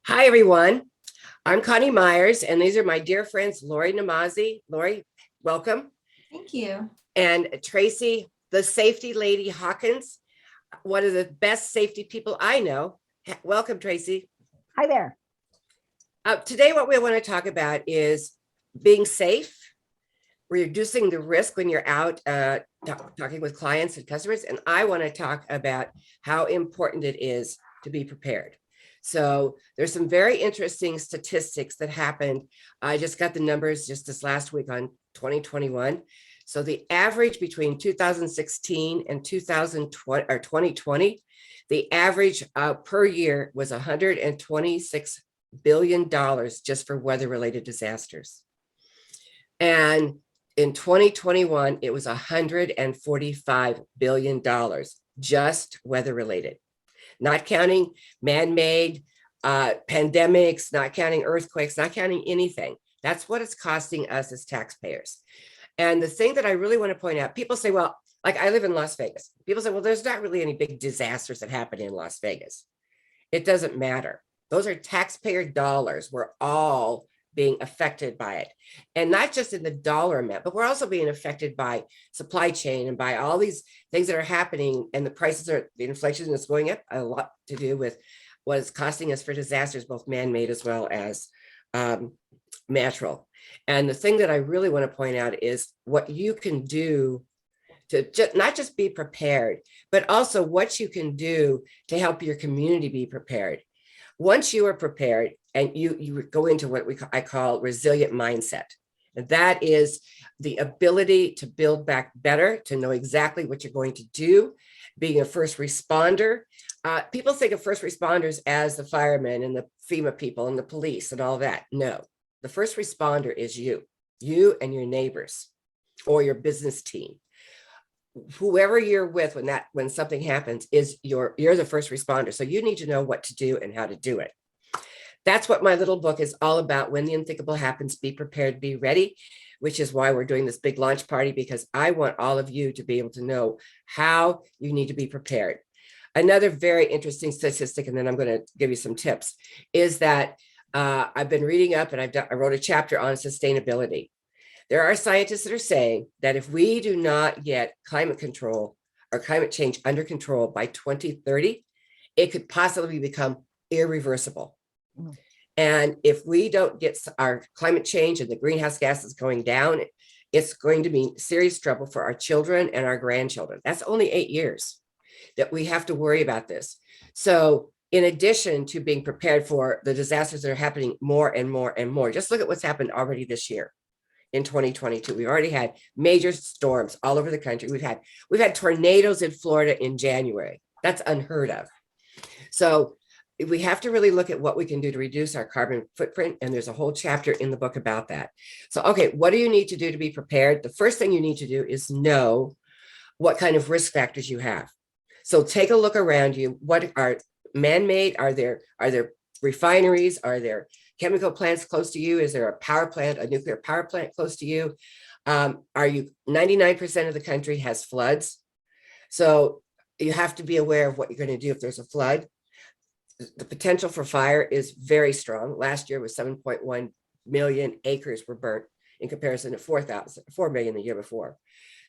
Hi, everyone. I'm Connie Meyers, and these are my dear friends, Lori Namazi. Lori, welcome. Thank you. And Tracey, the safety lady Hawkins, one of the best safety people I know. Welcome, Tracey. Hi there. Today, what we want to talk about is being safe, reducing the risk when you're out talking with clients and customers. And I want to talk about how important it is to be prepared. So there's some very interesting statistics that happened. I just got the numbers just this last week on 2021. So the average between 2016 and 2020 or 2020, the average per year was $126 billion just for weather related disasters. And in 2021, it was $145 billion, just weather related, not counting man-made pandemics, not counting earthquakes, not counting anything. That's what it's costing us as taxpayers. And the thing that I really want to point out, people say, well, like I live in Las Vegas. People say, well, there's not really any big disasters that happen in Las Vegas. It doesn't matter. Those are taxpayer dollars. We're all being affected by it. And not just in the dollar amount, but we're also being affected by supply chain and by all these things that are happening. And the prices are, the inflation is going up, a lot to do with what it's costing us for disasters, both man-made as well as natural. And the thing that I really want to point out is what you can do to not just be prepared, but also what you can do to help your community be prepared. Once you are prepared and you go into what I call resilient mindset, and that is the ability to build back better, to know exactly what you're going to do, being a first responder. People think of first responders as the firemen and the FEMA people and the police and all that. No, the first responder is you and your neighbors or your business team. Whoever you're with when something happens is you're the first responder. So you need to know what to do and how to do it. That's what my little book is all about. When the unthinkable happens, be prepared, be ready, which is why we're doing this big launch party, because I want all of you to be able to know how you need to be prepared. Another very interesting statistic, and then I'm going to give you some tips, is that I've been reading up and I wrote a chapter on sustainability. There are scientists that are saying that if we do not get climate control or climate change under control by 2030, it could possibly become irreversible. And if we don't get our climate change and the greenhouse gases going down, it's going to be serious trouble for our children and our grandchildren. That's only 8 years that we have to worry about this. So in addition to being prepared for the disasters that are happening more and more and more, just look at what's happened already this year. In 2022, we've already had major storms all over the country. We've had tornadoes in Florida in January. That's unheard of. So we have to really look at what we can do to reduce our carbon footprint. And there's a whole chapter in the book about that. So, okay, what do you need to do to be prepared? The first thing you need to do is know what kind of risk factors you have. So take a look around you. What are man-made? Are there refineries? Are there chemical plants close to you? Is there a power plant, a nuclear power plant close to you? Are you 99% of the country has floods? So you have to be aware of what you're going to do if there's a flood. The potential for fire is very strong. Last year was 7.1 million acres were burnt in comparison to 4 million the year before.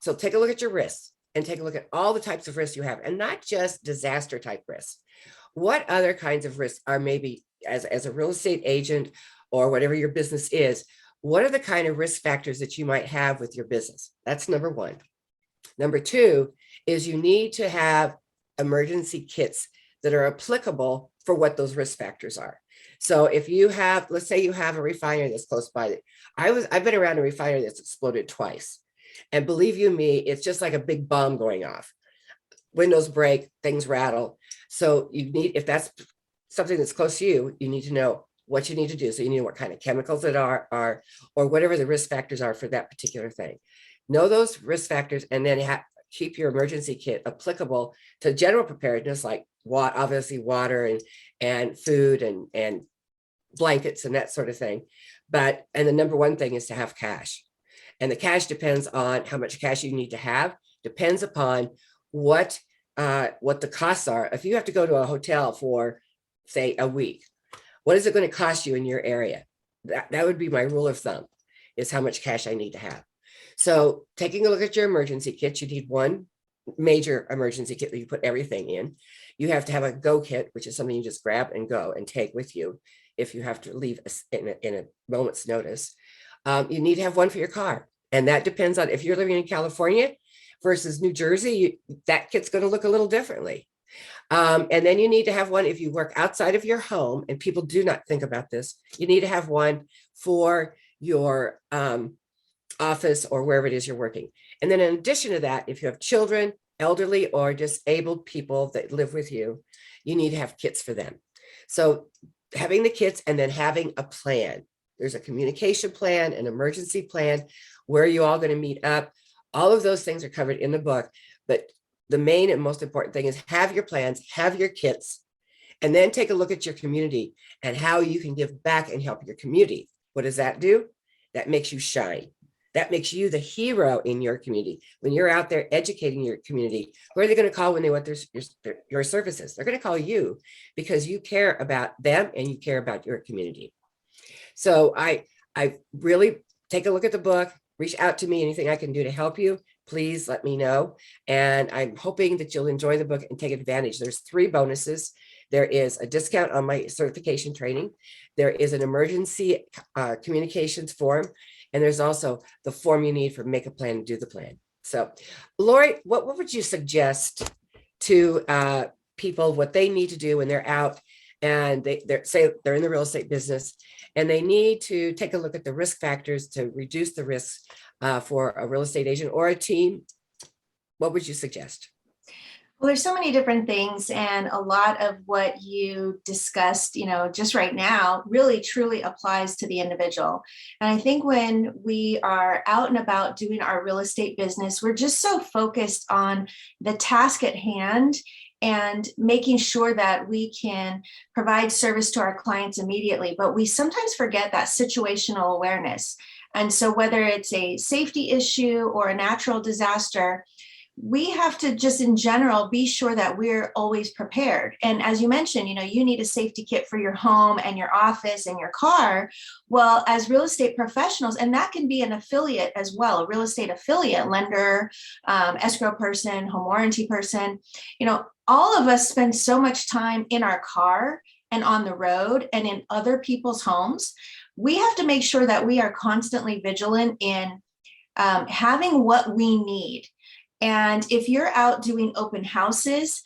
So take a look at your risks and take a look at all the types of risks you have, and not just disaster type risks. What other kinds of risks are maybe as a real estate agent or whatever your business is, what are the kind of risk factors that you might have with your business? That's number one. Number two is you need to have emergency kits that are applicable for what those risk factors are. So if you have, let's say you have a refinery that's close by. I've been around a refinery that's exploded twice. And believe you me, it's just like a big bomb going off. Windows break, things rattle. So you need, if that's something that's close to you, you need to know what you need to do. So you need to know what kind of chemicals it are, or whatever the risk factors are for that particular thing. Know those risk factors, and then keep your emergency kit applicable to general preparedness, like obviously water and food and blankets and that sort of thing. And the number one thing is to have cash. And the cash depends on how much cash you need to have, depends upon what the costs are. If you have to go to a hotel for, say, a week, What is it going to cost you in your area? That would be my rule of thumb, is how much cash I need to have. So taking a look at your emergency kit, you need one major emergency kit that you put everything in. You have to have a go kit, which is something you just grab and go and take with you if you have to leave in a moment's notice. You need to have one for your car. And that depends on if you're living in California versus New Jersey, that kit's going to look a little differently. And then you need to have one if you work outside of your home, and people do not think about this. You need to have one for your office or wherever it is you're working. And then in addition to that, if you have children, elderly or disabled people that live with you, you need to have kits for them. So having the kits and then having a plan. There's a communication plan, an emergency plan, where are you all going to meet up? All of those things are covered in the book. But the main and most important thing is have your plans, have your kits, and then take a look at your community and how you can give back and help your community. What does that do? That makes you shine. That makes you the hero in your community. When you're out there educating your community, who are they going to call when they want your services? They're going to call you because you care about them and you care about your community. So I really take a look at the book, reach out to me, anything I can do to help you, please let me know. And I'm hoping that you'll enjoy the book and take advantage. There's 3 bonuses. There is a discount on my certification training. There is an emergency communications form. And there's also the form you need for make a plan and do the plan. So Lori, what would you suggest to people, what they need to do when they're out and say they're in the real estate business and they need to take a look at the risk factors to reduce the risks for a real estate agent or a team? What would you suggest? Well, there's so many different things, and a lot of what you discussed, just right now really truly applies to the individual. And I think when we are out and about doing our real estate business, we're just so focused on the task at hand and making sure that we can provide service to our clients immediately. But we sometimes forget that situational awareness. And so whether it's a safety issue or a natural disaster, we have to just in general be sure that we're always prepared. And as you mentioned, you need a safety kit for your home and your office and your car. Well, as real estate professionals, and that can be an affiliate as well, a real estate affiliate, lender, escrow person, home warranty person, all of us spend so much time in our car and on the road and in other people's homes. We have to make sure that we are constantly vigilant in having what we need. And if you're out doing open houses,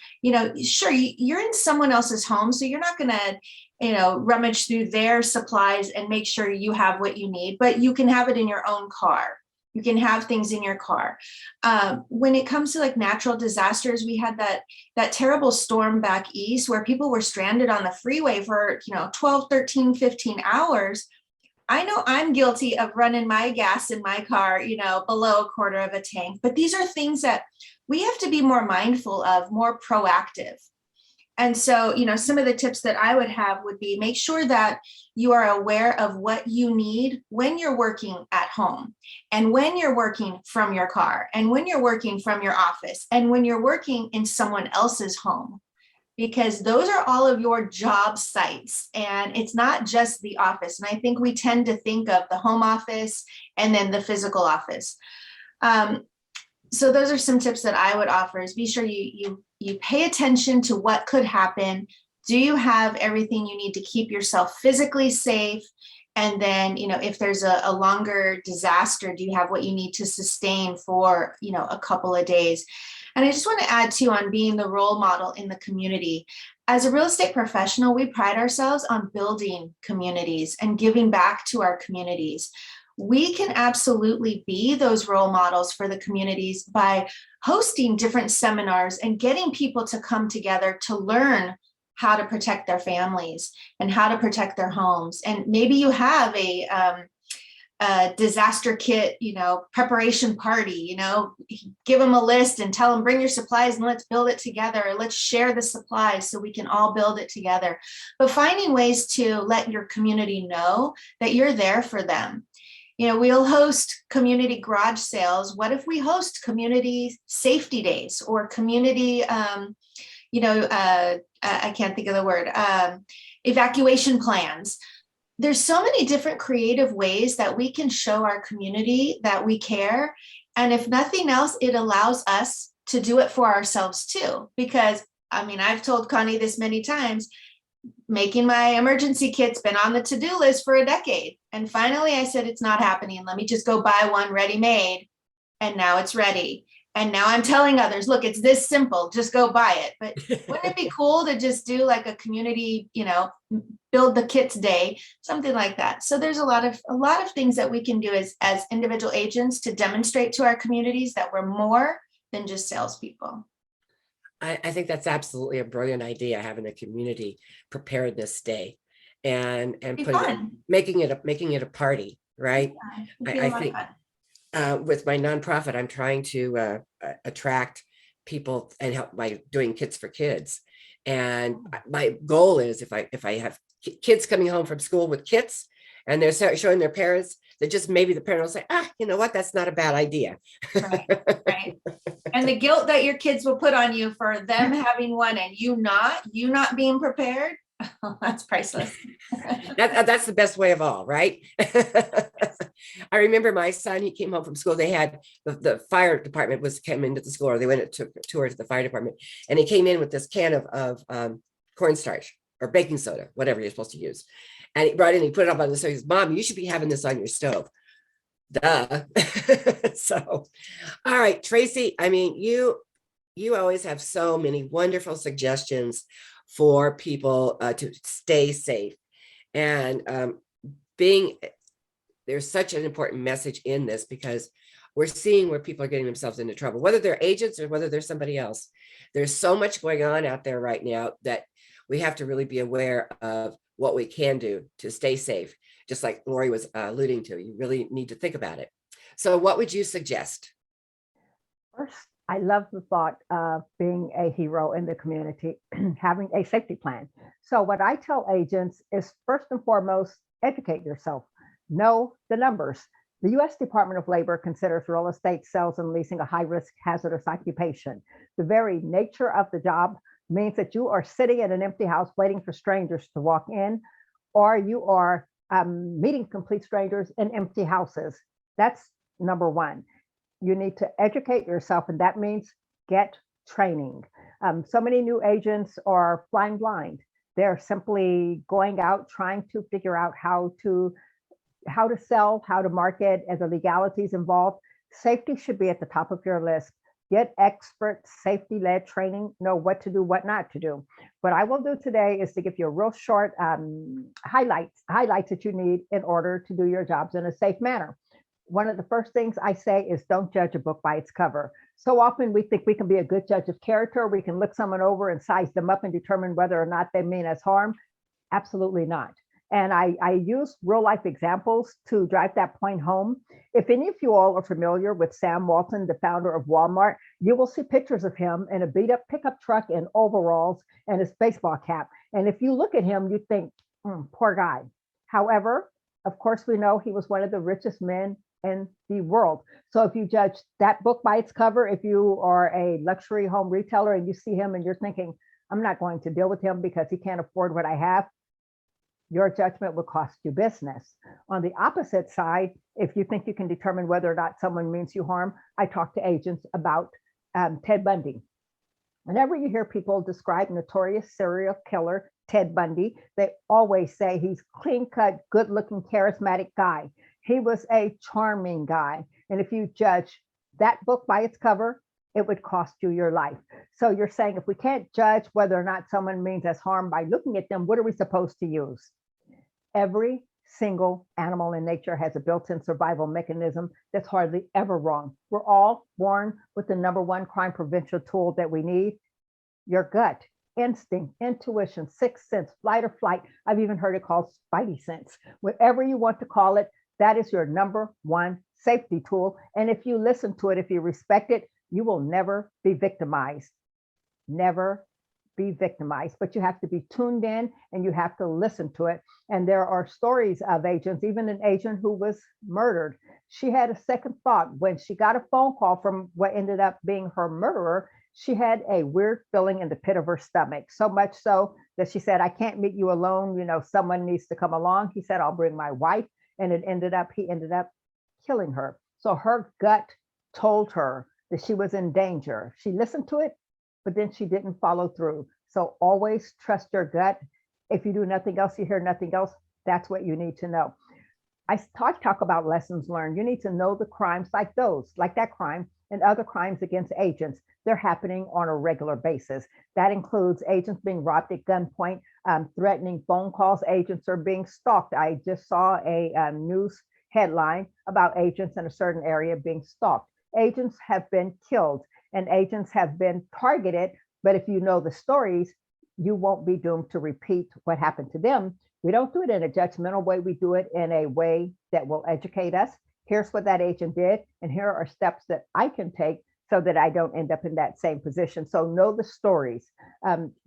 sure, you're in someone else's home, so you're not going to, rummage through their supplies and make sure you have what you need, but you can have it in your own car. You can have things in your car. When it comes to like natural disasters, we had that terrible storm back east where people were stranded on the freeway for, 12, 13, 15 hours. I know I'm guilty of running my gas in my car, below a quarter of a tank, but these are things that we have to be more mindful of, more proactive. And so, some of the tips that I would have would be make sure that you are aware of what you need when you're working at home and when you're working from your car and when you're working from your office and when you're working in someone else's home. Because those are all of your job sites and it's not just the office. And I think we tend to think of the home office and then the physical office. So those are some tips that I would offer is be sure you pay attention to what could happen. Do you have everything you need to keep yourself physically safe? And then, if there's a longer disaster, do you have what you need to sustain for, a couple of days? And I just want to add too on being the role model in the community. As a real estate professional, we pride ourselves on building communities and giving back to our communities. We can absolutely be those role models for the communities by hosting different seminars and getting people to come together to learn how to protect their families and how to protect their homes. And maybe you have a disaster kit, preparation party, give them a list and tell them bring your supplies and let's build it together. Or let's share the supplies so we can all build it together. But finding ways to let your community know that you're there for them. We'll host community garage sales. What if we host community safety days or community, I can't think of the word. evacuation plans. There's so many different creative ways that we can show our community that we care. And if nothing else, it allows us to do it for ourselves too. Because I mean, I've told Connie this many times, making my emergency kit's been on the to-do list for a decade. And finally I said, it's not happening. Let me just go buy one ready-made. And now it's ready. And now I'm telling others, look, it's this simple, just go buy it. But wouldn't it be cool to just do like a community, build the kits day, something like that. So there's a lot of things that we can do as individual agents to demonstrate to our communities that we're more than just salespeople. I think that's absolutely a brilliant idea, having a community preparedness day and making it a party, right? Yeah, I think with my nonprofit, I'm trying to attract people and help by doing kits for kids. And my goal is if I have kids coming home from school with kits and they're showing their parents, that just maybe the parent will say, you know what, that's not a bad idea. Right. And the guilt that your kids will put on you for them having one and you not being prepared, that's priceless. That's the best way of all, right? I remember my son, he came home from school. They had the fire department came into the school, or they went and took a tour to the fire department, and he came in with this can of cornstarch or baking soda, whatever you're supposed to use. And he brought it in, he put it up on the stove. He says, Mom, you should be having this on your stove. Duh. So, all right, Tracey, I mean, you always have so many wonderful suggestions for people to stay safe. And there's such an important message in this, because we're seeing where people are getting themselves into trouble, whether they're agents or whether they're somebody else. There's so much going on out there right now that we have to really be aware of what we can do to stay safe. Just like Lori was alluding to, you really need to think about it. So what would you suggest? First, I love the thought of being a hero in the community, having a safety plan. So what I tell agents is, first and foremost, educate yourself. Know the numbers. The U.S. Department of Labor considers real estate sales and leasing a high-risk hazardous occupation. The very nature of the job means that you are sitting in an empty house waiting for strangers to walk in, or you are meeting complete strangers in empty houses. That's number one. You need to educate yourself, and that means get training. So many new agents are flying blind. They're simply going out trying to figure out how to sell, how to market, and the legalities involved. Safety should be at the top of your list. Get expert safety-led training, know what to do, what not to do. What I will do today is to give you a real short highlights that you need in order to do your jobs in a safe manner. One of the first things I say is, don't judge a book by its cover. So often we think we can be a good judge of character. We can look someone over and size them up and determine whether or not they mean us harm. Absolutely not. And I use real life examples to drive that point home. If any of you all are familiar with Sam Walton, the founder of Walmart, you will see pictures of him in a beat up pickup truck in overalls and his baseball cap. And if you look at him, you think, poor guy. However, of course, we know he was one of the richest men in the world. So if you judge that book by its cover, if you are a luxury home retailer and you see him and you're thinking, I'm not going to deal with him because he can't afford what I have, your judgment will cost you business. On the opposite side, if you think you can determine whether or not someone means you harm, I talk to agents about Ted Bundy. Whenever you hear people describe notorious serial killer Ted Bundy, they always say he's clean-cut, good-looking, charismatic guy. He was a charming guy. And if you judge that book by its cover, it would cost you your life. So you're saying, if we can't judge whether or not someone means us harm by looking at them, what are we supposed to use? Every single animal in nature has a built-in survival mechanism that's hardly ever wrong. We're all born with the number one crime prevention tool that we need, your gut, instinct, intuition, sixth sense, flight or flight. I've even heard it called spidey sense. Whatever you want to call it, that is your number one safety tool. And if you listen to it, if you respect it, you will never be victimized. Never be victimized, but you have to be tuned in and you have to listen to it. And there are stories of agents, even an agent who was murdered. She had a second thought when she got a phone call from what ended up being her murderer. She had a weird feeling in the pit of her stomach, so much so that she said, I can't meet you alone. Someone needs to come along. He said, I'll bring my wife. And he ended up killing her. So her gut told her that she was in danger. She listened to it, but then she didn't follow through. So always trust your gut. If you do nothing else, you hear nothing else, that's what you need to know. I talk about lessons learned. You need to know the crimes like those, like that crime and other crimes against agents. They're happening on a regular basis. That includes agents being robbed at gunpoint, threatening phone calls. Agents are being stalked. I just saw a news headline about agents in a certain area being stalked. Agents have been killed and agents have been targeted. But if you know the stories, you won't be doomed to repeat what happened to them. We don't do it in a judgmental way. We do it in a way that will educate us. Here's what that agent did, and here are steps that I can take so that I don't end up in that same position. So know the stories.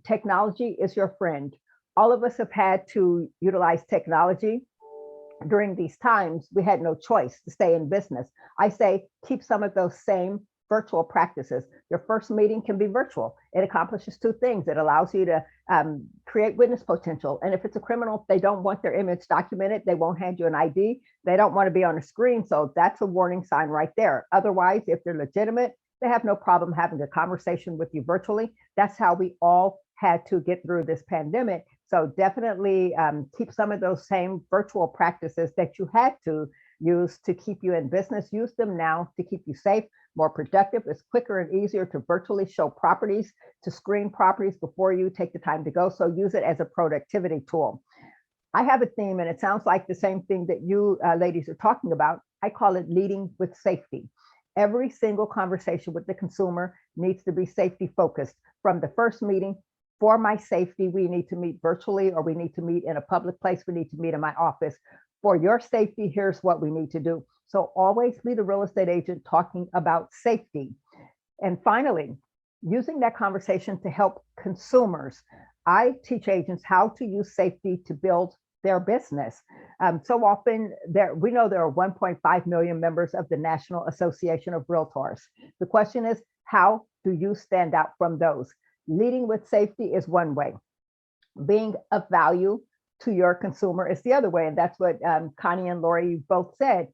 Technology is your friend. All of us have had to utilize technology during these times. We had no choice to stay in business. I say keep some of those same virtual practices. Your first meeting can be virtual. It accomplishes two things. It allows you to create witness potential. And if it's a criminal, they don't want their image documented. They won't hand you an ID. They don't want to be on a screen. So that's a warning sign right there. Otherwise, if they're legitimate, they have no problem having a conversation with you virtually. That's how we all had to get through this pandemic. So definitely keep some of those same virtual practices that you had to use to keep you in business. Use them now to keep you safe, more productive. It's quicker and easier to virtually show properties, to screen properties before you take the time to go. So use it as a productivity tool. I have a theme, and it sounds like the same thing that you ladies are talking about. I call it leading with safety. Every single conversation with the consumer needs to be safety focused. From the first meeting, for my safety, we need to meet virtually, or we need to meet in a public place. We need to meet in my office. For your safety, here's what we need to do. So always lead a real estate agent talking about safety. And finally, using that conversation to help consumers. I teach agents how to use safety to build their business. So often we know there are 1.5 million members of the National Association of Realtors. The question is, how do you stand out from those? Leading with safety is one way. Being of value to your consumer is the other way. And that's what Coni and Lori both said.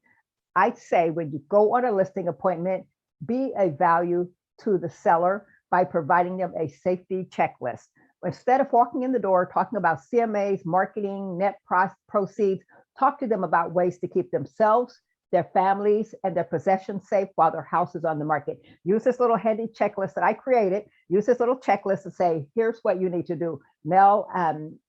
I'd say when you go on a listing appointment, be a value to the seller by providing them a safety checklist. Instead of walking in the door talking about CMAs, marketing, net proceeds, talk to them about ways to keep themselves, their families, and their possessions safe while their house is on the market. Use this little handy checklist that I created. Use this little checklist to say, here's what you need to do. Mail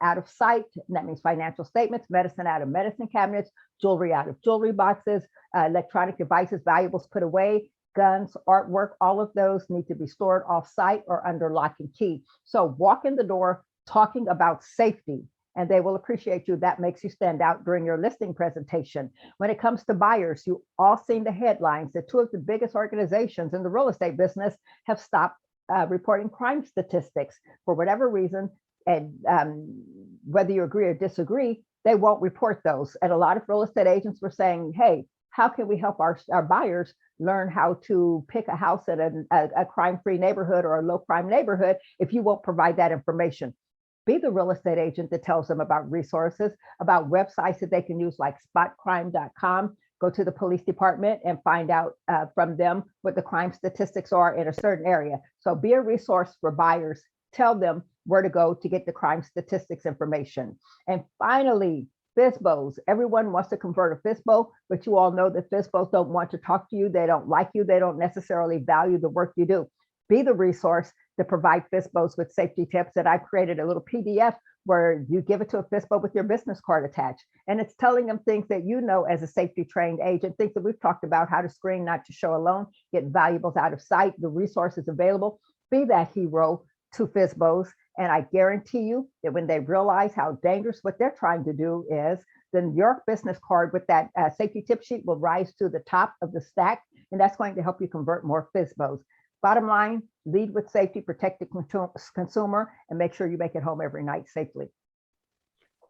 out of sight, that means financial statements, medicine out of medicine cabinets, jewelry out of jewelry boxes, electronic devices, valuables put away, guns, artwork, all of those need to be stored off site or under lock and key. So walk in the door talking about safety, and they will appreciate you. That makes you stand out during your listing presentation. When it comes to buyers, you all seen the headlines that two of the biggest organizations in the real estate business have stopped reporting crime statistics for whatever reason. And whether you agree or disagree, they won't report those. And a lot of real estate agents were saying, hey, how can we help our buyers learn how to pick a house at a crime-free neighborhood or a low-crime neighborhood if you won't provide that information? Be the real estate agent that tells them about resources, about websites that they can use like spotcrime.com. Go to the police department and find out from them what the crime statistics are in a certain area. So be a resource for buyers. Tell them where to go to get the crime statistics information. And finally, FSBOs. Everyone wants to convert a FSBO, but you all know that FSBOs don't want to talk to you. They don't like you. They don't necessarily value the work you do. Be the resource to provide FSBOs with safety tips. That I've created a little PDF where you give it to a FSBO with your business card attached. And it's telling them things that you know as a safety trained agent, things that we've talked about, how to screen, not to show alone, get valuables out of sight, the resources available. Be that hero to FSBOs. And I guarantee you that when they realize how dangerous what they're trying to do is, then your business card with that safety tip sheet will rise to the top of the stack. And that's going to help you convert more FSBOs. Bottom line, lead with safety, protect the consumer, and make sure you make it home every night safely.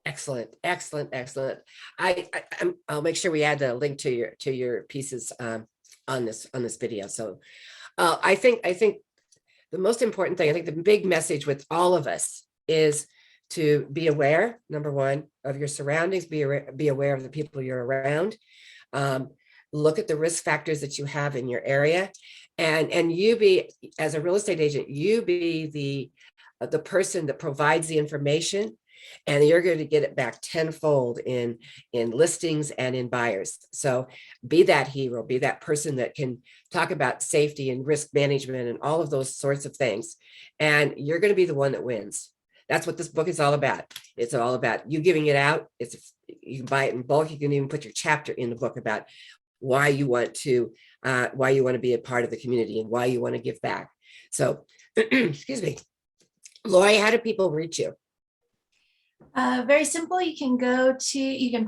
Excellent, excellent, excellent. I'll make sure we add the link to your pieces on this video. So I think the most important thing, I think the big message with all of us is to be aware, number one, of your surroundings, be aware of the people you're around. Look at the risk factors that you have in your area, and you be, as a real estate agent, you be the person that provides the information, and you're going to get it back tenfold in listings and in buyers. So be that hero, be that person that can talk about safety and risk management and all of those sorts of things, and you're going to be the one that wins. That's what this book is all about. It's all about you giving it out. You can buy it in bulk. You can even put your chapter in the book about why you want to be a part of the community and why you want to give back. So, excuse me, Lori, how do people reach you? Very simple. You can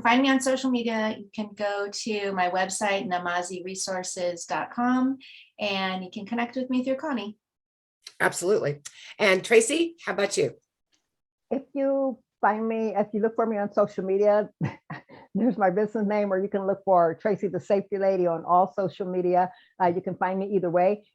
find me on social media. You can go to my website, namaziresources.com, and you can connect with me through Coni. Absolutely. And Tracey, how about you? If you look for me on social media, there's my business name, or you can look for Tracey the Safety Lady on all social media. You can find me either way.